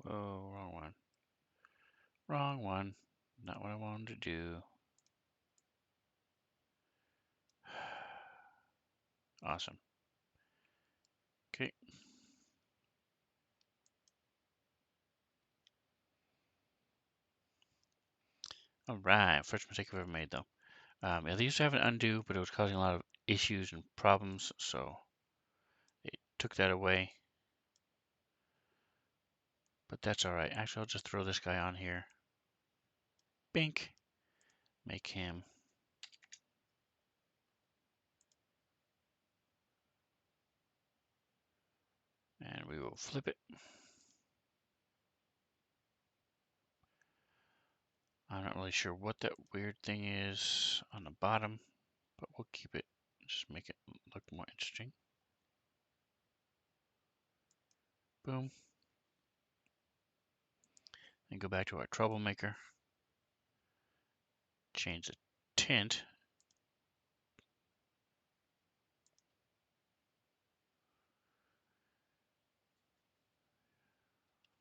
Whoa, wrong one. Wrong one. Not what I wanted to do. Awesome. Okay. All right. First mistake I've ever made, though. Yeah, they used to have an undo, but it was causing a lot of issues and problems, so it took that away. But that's all right. Actually, I'll just throw this guy on here. Bink. Make him. And we will flip it. I'm not really sure what that weird thing is on the bottom, but we'll keep it. Just make it look more interesting. Boom. And go back to our troublemaker. Change the tint.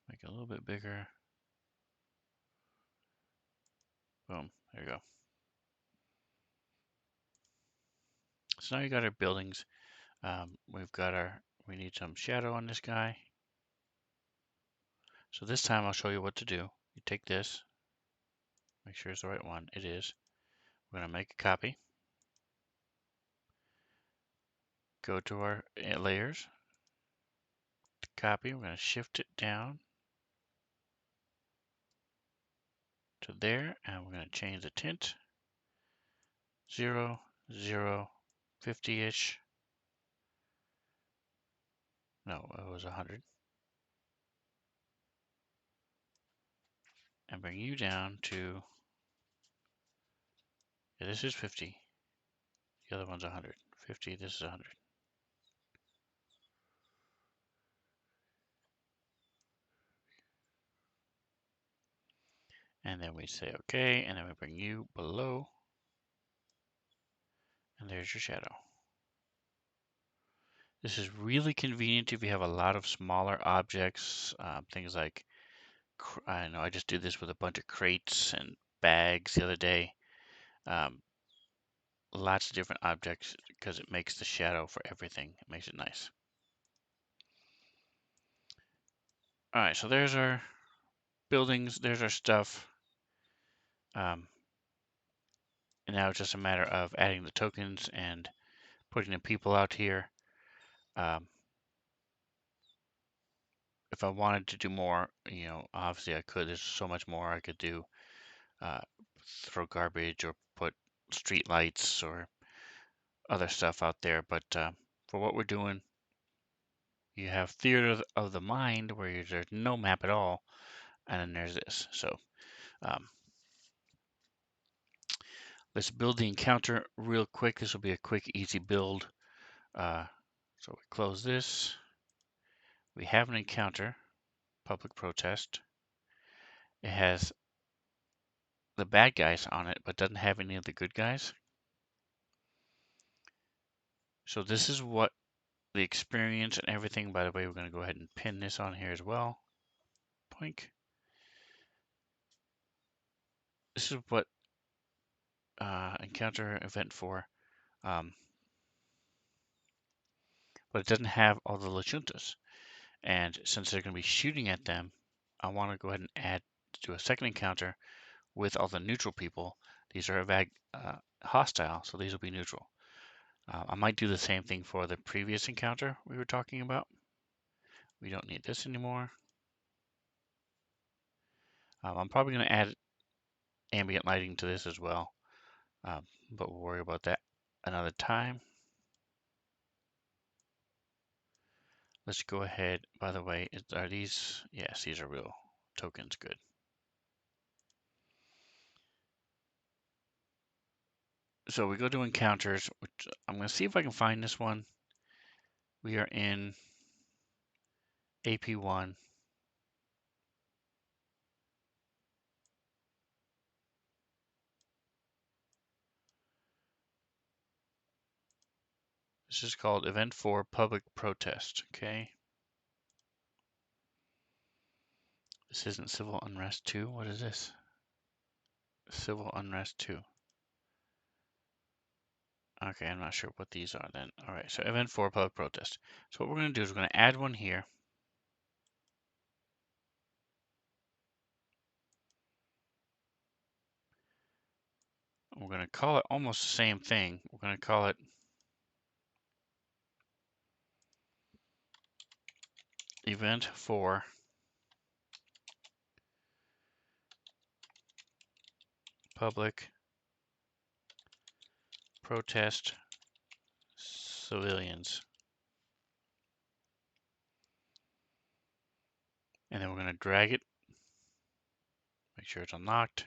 Make it a little bit bigger. Boom. There you go. So now you got our buildings. We need some shadow on this guy. So this time I'll show you what to do. You take this, make sure it's the right one. It is. We're going to make a copy. Go to our layers. Copy. We're going to shift it down to there, and we're going to change the tint. 0, 0, 50-ish. No, it was 100. And bring you down to, yeah, this is 50. The other one's 100. 50, this is 100. And then we say okay, and then we bring you below. And there's your shadow. This is really convenient if you have a lot of smaller objects, things like, I know I just did this with a bunch of crates and bags the other day. Lots of different objects because it makes the shadow for everything. It makes it nice. All right, so there's our buildings, there's our stuff. And now it's just a matter of adding the tokens and putting the people out here. If I wanted to do more, obviously I could. There's so much more I could do. Throw garbage or put street lights or other stuff out there. But for what we're doing, you have theater of the mind where there's no map at all. And then there's this. So let's build the encounter real quick. This will be a quick, easy build. So we close this. We have an encounter, public protest. It has the bad guys on it, but doesn't have any of the good guys. So this is what the experience and everything. By the way, we're going to go ahead and pin this on here as well. Poink. This is what encounter event for, but it doesn't have all the Lachuntas. And since they're going to be shooting at them, I want to go ahead and do a second encounter with all the neutral people. These are hostile, so these will be neutral. I might do the same thing for the previous encounter we were talking about. We don't need this anymore. I'm probably going to add ambient lighting to this as well, but we'll worry about that another time. Let's go ahead. By the way, are these? Yes, these are real tokens. Good. So we go to encounters, which I'm going to see if I can find this one. We are in AP1. This is called Event 4 Public Protest. Okay. This isn't Civil Unrest 2. What is this? Civil Unrest 2. Okay, I'm not sure what these are then. All right, so event 4, public protest. So what we're going to do is we're going to add one here. We're going to call it almost the same thing. We're going to call it event 4 public protest civilians. And then we're going to drag it. Make sure it's unlocked.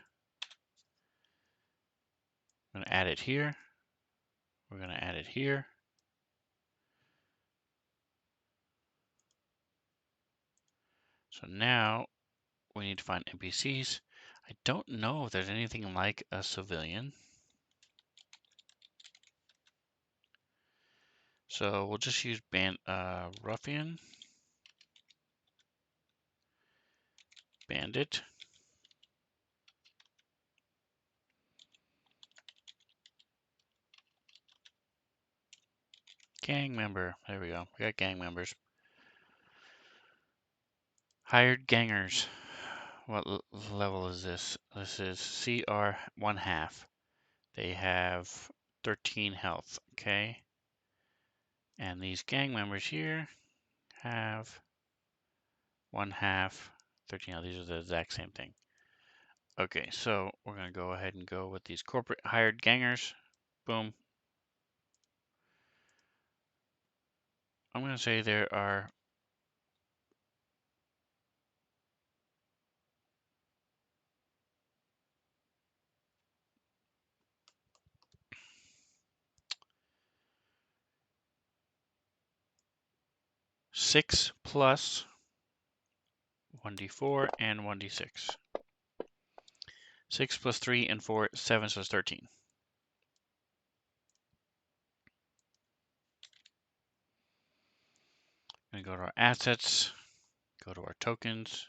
We're going to add it here. We're going to add it here. So now we need to find NPCs. I don't know if there's anything like a civilian. So we'll just use ruffian, bandit, gang member. There we go. We got gang members. Hired gangers. What level is this? This is CR 1/2. They have 13 health. Okay. And these gang members here have 1/2, 13 health. These are the exact same thing. Okay, so we're going to go ahead and go with these corporate hired gangers. Boom. I'm going to say there are 6 plus 1d4 and 1d6. 6 plus 3 and 4, 7, so it's 13. I'm going to go to our assets, go to our tokens.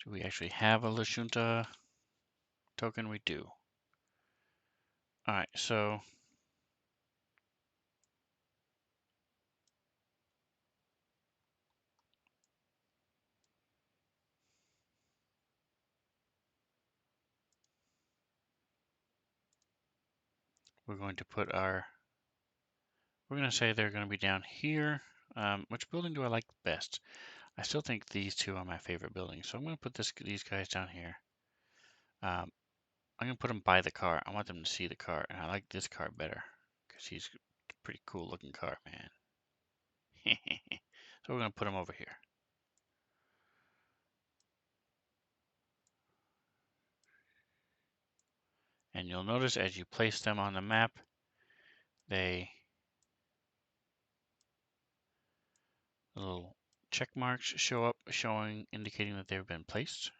Do we actually have a Lashunta token? We do. All right, so we're going to put our, we're going to say they're going to be down here. Which building do I like best? I still think these two are my favorite buildings. So I'm going to put these guys down here. I'm going to put them by the car. I want them to see the car. And I like this car better because he's a pretty cool looking car, man. So we're going to put them over here. And you'll notice as you place them on the map, they little check marks show up, indicating that they've been placed.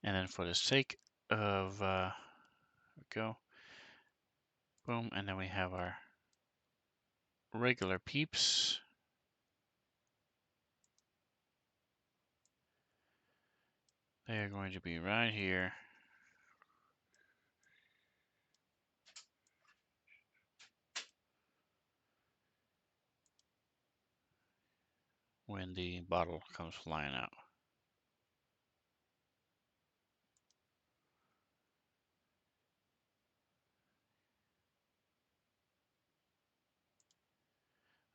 And then for the sake of, there we go, boom, and then we have our regular peeps. They are going to be right here. When the bottle comes flying out.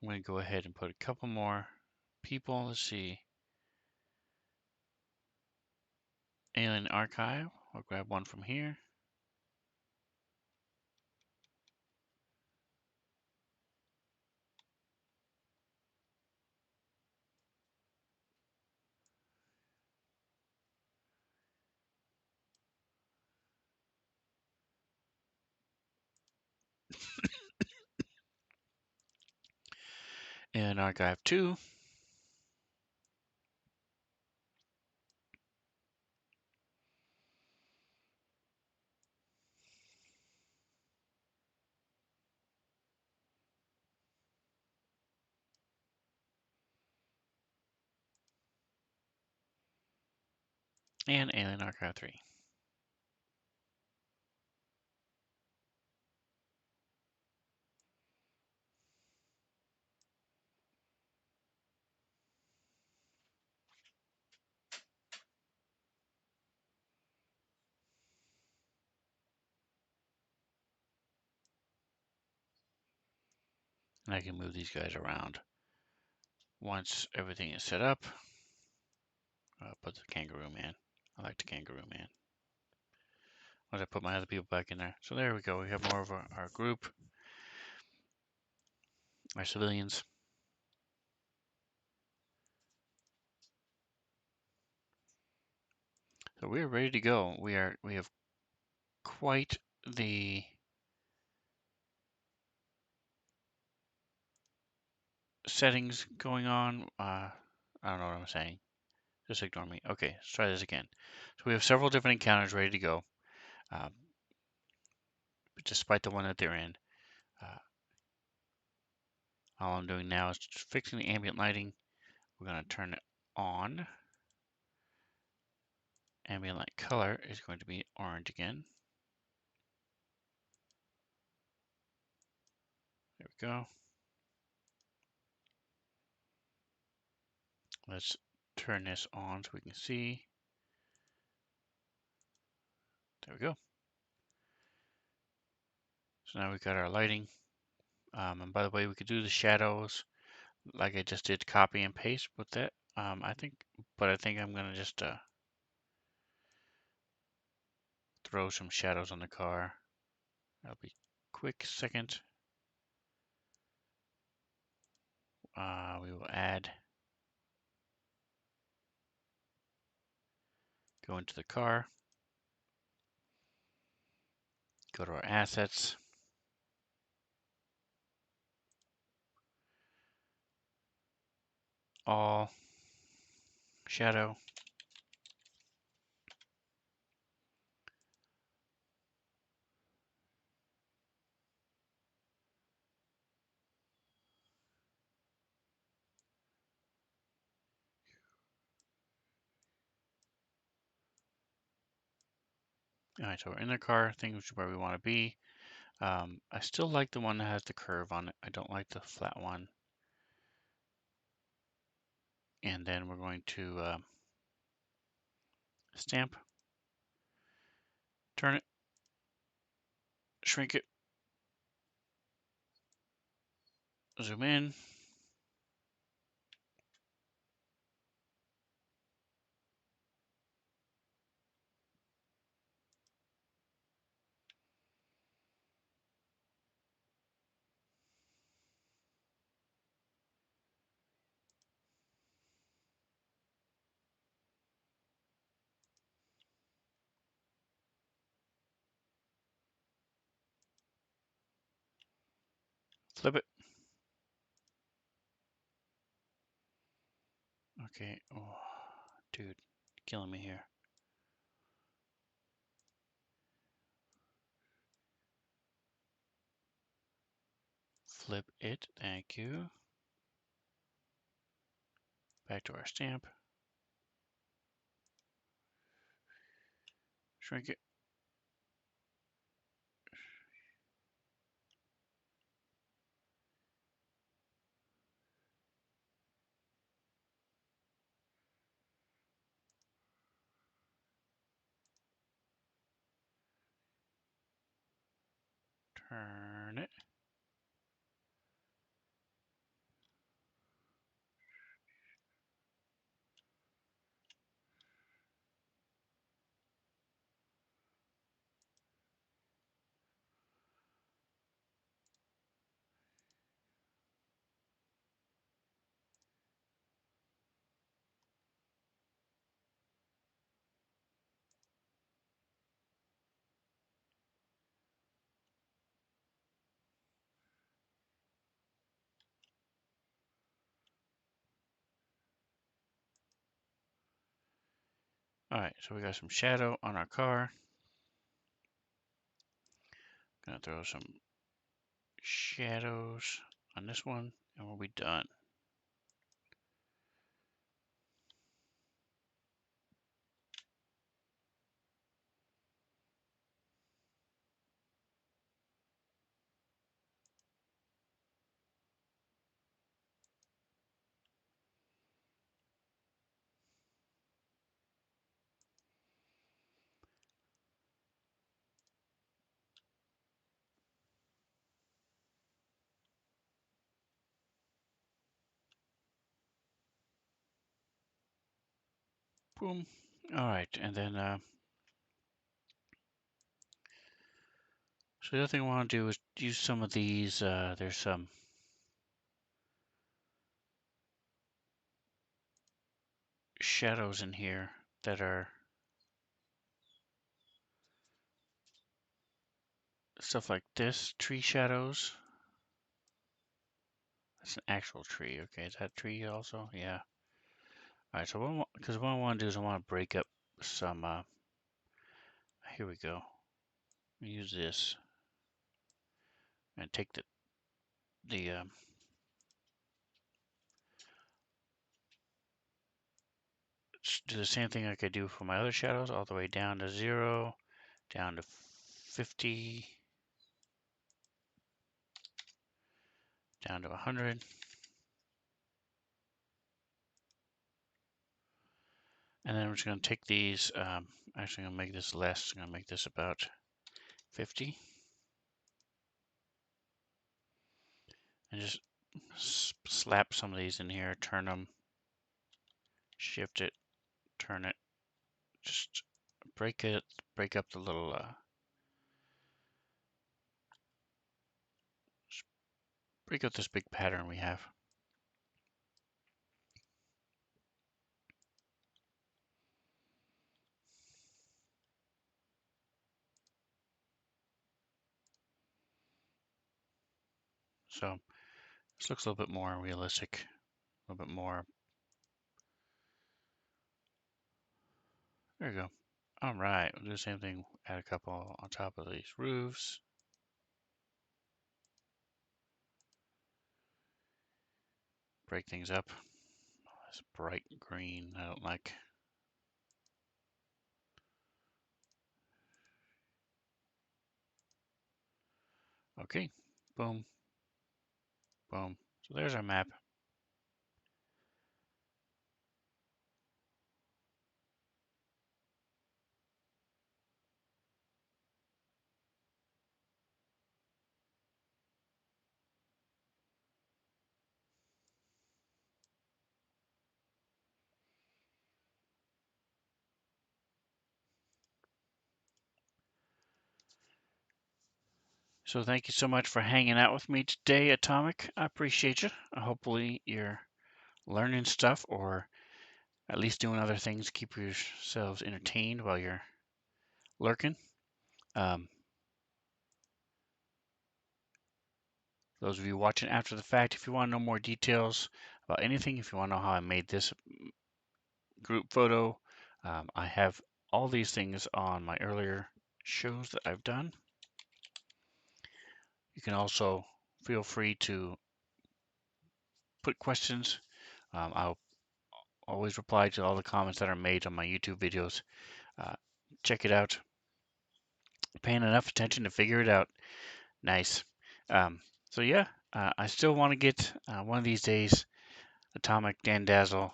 I'm going to go ahead and put a couple more people. Let's see. Alien Archive. I'll grab one from here. In archive 2, and Alien Archive 3. And I can move these guys around. Once everything is set up, I'll put the Kangaroo Man. I like the Kangaroo Man. Once I put my other people back in there. So there we go. We have more of our group, our civilians. So we are ready to go. We have quite the settings going on. I don't know what I'm saying. Just ignore me. Okay, let's try this again. So we have several different encounters ready to go, um, despite the one that they're in. Uh, all I'm doing now is just fixing the ambient lighting. We're going to turn it on. Ambient light color is going to be orange again. There we go. Let's turn this on so we can see. There we go. So now we've got our lighting. And by the way, we could do the shadows like I just did, copy and paste with that. I think I'm gonna just throw some shadows on the car. That'll be quick second. We will go into the car, go to our assets, all, shadow, all right, so we're in the car, things where we want to be. I still like the one that has the curve on it. I don't like the flat one. And then we're going to stamp, turn it, shrink it, zoom in, flip it. Okay, oh, dude, killing me here. Flip it, thank you. Back to our stamp. Shrink it. Turn it. All right, so we got some shadow on our car. Gonna throw some shadows on this one, and we'll be done. Boom. All right, and then so the other thing I want to do is use some of these. There's some shadows in here that are stuff like this, tree shadows. That's an actual tree. Okay, is that tree also? Yeah. All right, so because what I want to do is I want to break up some. Here we go. Use this and take the do the same thing like I do for my other shadows, all the way down to 0, down to 50, down to 100. And then I'm just going to take these, actually I'm going to make this less. I'm going to make this about 50. And just slap some of these in here, turn them, shift it, turn it, just break up the little, break up this big pattern we have. So this looks a little bit more realistic, a little bit more. There you go. All right, we'll do the same thing, add a couple on top of these roofs. Break things up. This bright green I don't like. Okay, boom, boom. So there's our map. So thank you so much for hanging out with me today, Atomic. I appreciate you. Hopefully you're learning stuff or at least doing other things to keep yourselves entertained while you're lurking. Um, those of you watching after the fact, if you want to know more details about anything, if you want to know how I made this group photo, I have all these things on my earlier shows that I've done. You can also feel free to put questions. I'll always reply to all the comments that are made on my YouTube videos. Check it out. Paying enough attention to figure it out. Nice. Um, so yeah, I still want to get one of these days Atomic, Dan Dazzle,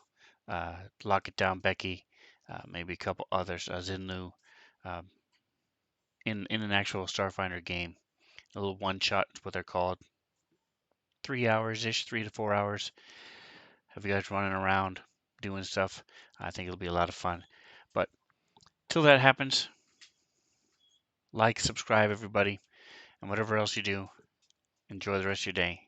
Lock It Down Becky, maybe a couple others, Zinlu, um, in an actual Starfinder game. A little one shot is what they're called. 3 hours ish, 3 to 4 hours. Have you guys running around doing stuff? I think it'll be a lot of fun. But till that happens, like, subscribe, everybody, and whatever else you do, enjoy the rest of your day.